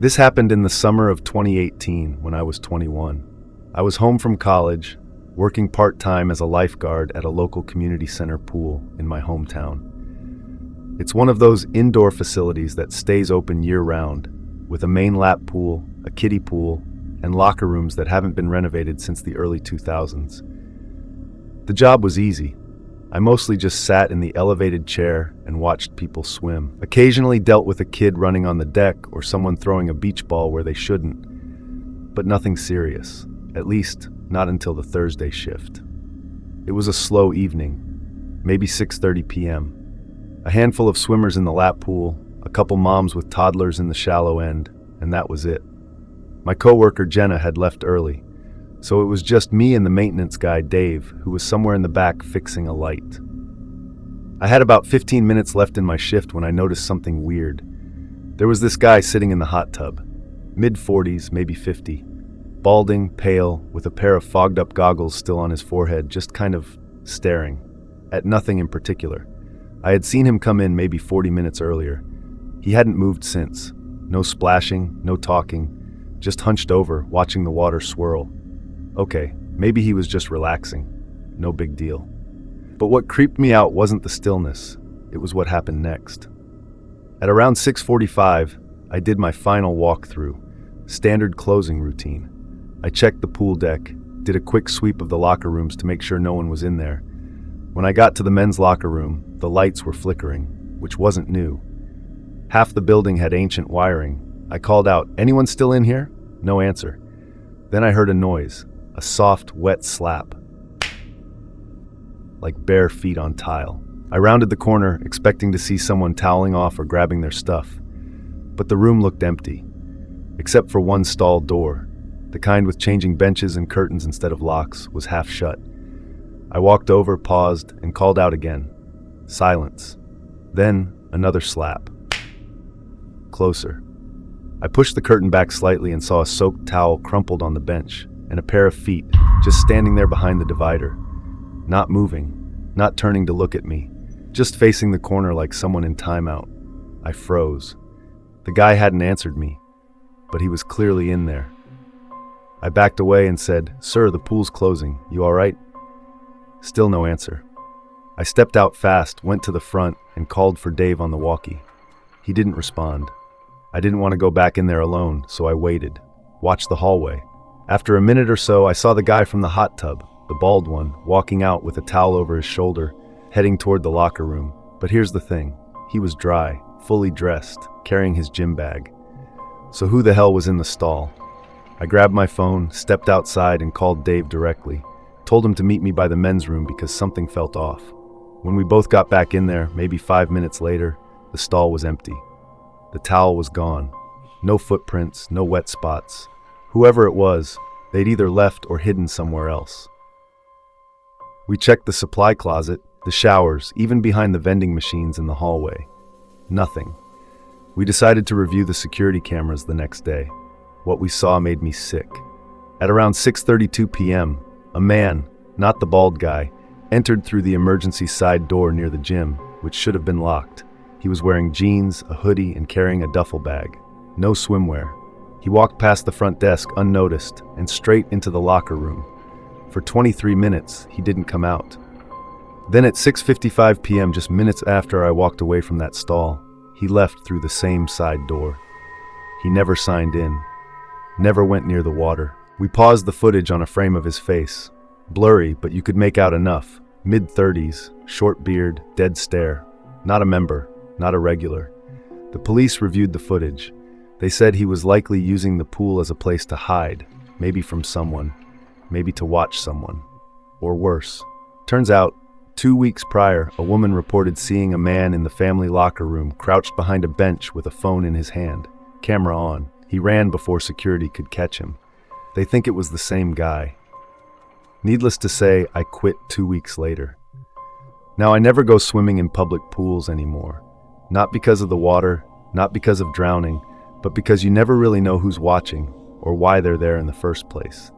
This happened in the summer of 2018 when I was 21. I was home from college, working part-time as a lifeguard at a local community center pool in my hometown. It's one of those indoor facilities that stays open year-round, with a main lap pool, a kiddie pool, and locker rooms that haven't been renovated since the early 2000s. The job was easy. I mostly just sat in the elevated chair and watched people swim. Occasionally dealt with a kid running on the deck or someone throwing a beach ball where they shouldn't, but nothing serious, at least not until the Thursday shift. It was a slow evening, maybe 6:30 p.m. A handful of swimmers in the lap pool, a couple moms with toddlers in the shallow end, and that was it. My coworker Jenna had left early, so it was just me and the maintenance guy Dave, who was somewhere in the back fixing a light. I had about 15 minutes left in my shift when I noticed something weird. There was this guy sitting in the hot tub, mid-40s, maybe 50, balding, pale, with a pair of fogged-up goggles still on his forehead, just kind of staring at nothing in particular. I had seen him come in maybe 40 minutes earlier. He hadn't moved since. No splashing, no talking, just hunched over, watching the water swirl. Okay, maybe he was just relaxing. No big deal. But what creeped me out wasn't the stillness. It was what happened next. At around 6:45, I did my final walkthrough, standard closing routine. I checked the pool deck, did a quick sweep of the locker rooms to make sure no one was in there. When I got to the men's locker room, the lights were flickering, which wasn't new. Half the building had ancient wiring. I called out, "Anyone still in here?" No answer. Then I heard a noise, a soft, wet slap, like bare feet on tile. I rounded the corner, expecting to see someone toweling off or grabbing their stuff. But the room looked empty, except for one stall door. The kind with changing benches and curtains instead of locks was half shut. I walked over, paused, and called out again. Silence. Then another slap. Closer. I pushed the curtain back slightly and saw a soaked towel crumpled on the bench, and a pair of feet just standing there behind the divider. Not moving, not turning to look at me, just facing the corner like someone in timeout. I froze. The guy hadn't answered me, but he was clearly in there. I backed away and said, "Sir, the pool's closing. You all right?" Still no answer. I stepped out fast, went to the front, and called for Dave on the walkie. He didn't respond. I didn't want to go back in there alone, so I waited, watched the hallway. After a minute or so, I saw the guy from the hot tub, the bald one, walking out with a towel over his shoulder, heading toward the locker room. But here's the thing. He was dry, fully dressed, carrying his gym bag. So who the hell was in the stall? I grabbed my phone, stepped outside, and called Dave directly. Told him to meet me by the men's room because something felt off. When we both got back in there, maybe 5 minutes later, the stall was empty. The towel was gone. No footprints, no wet spots. Whoever it was, they'd either left or hidden somewhere else. We checked the supply closet, the showers, even behind the vending machines in the hallway. Nothing. We decided to review the security cameras the next day. What we saw made me sick. At around 6:32 p.m., a man, not the bald guy, entered through the emergency side door near the gym, which should have been locked. He was wearing jeans, a hoodie, and carrying a duffel bag. No swimwear. He walked past the front desk unnoticed and straight into the locker room. For 23 minutes, he didn't come out. Then at 6:55 p.m., just minutes after I walked away from that stall, he left through the same side door. He never signed in, never went near the water. We paused the footage on a frame of his face. Blurry, but you could make out enough. Mid-30s, short beard, dead stare. Not a member, not a regular. The police reviewed the footage. They said he was likely using the pool as a place to hide, maybe from someone, maybe to watch someone, or worse. Turns out, 2 weeks prior, a woman reported seeing a man in the family locker room crouched behind a bench with a phone in his hand, camera on. He ran before security could catch him. They think it was the same guy. Needless to say, I quit 2 weeks later. Now, I never go swimming in public pools anymore. Not because of the water, not because of drowning, but because you never really know who's watching or why they're there in the first place.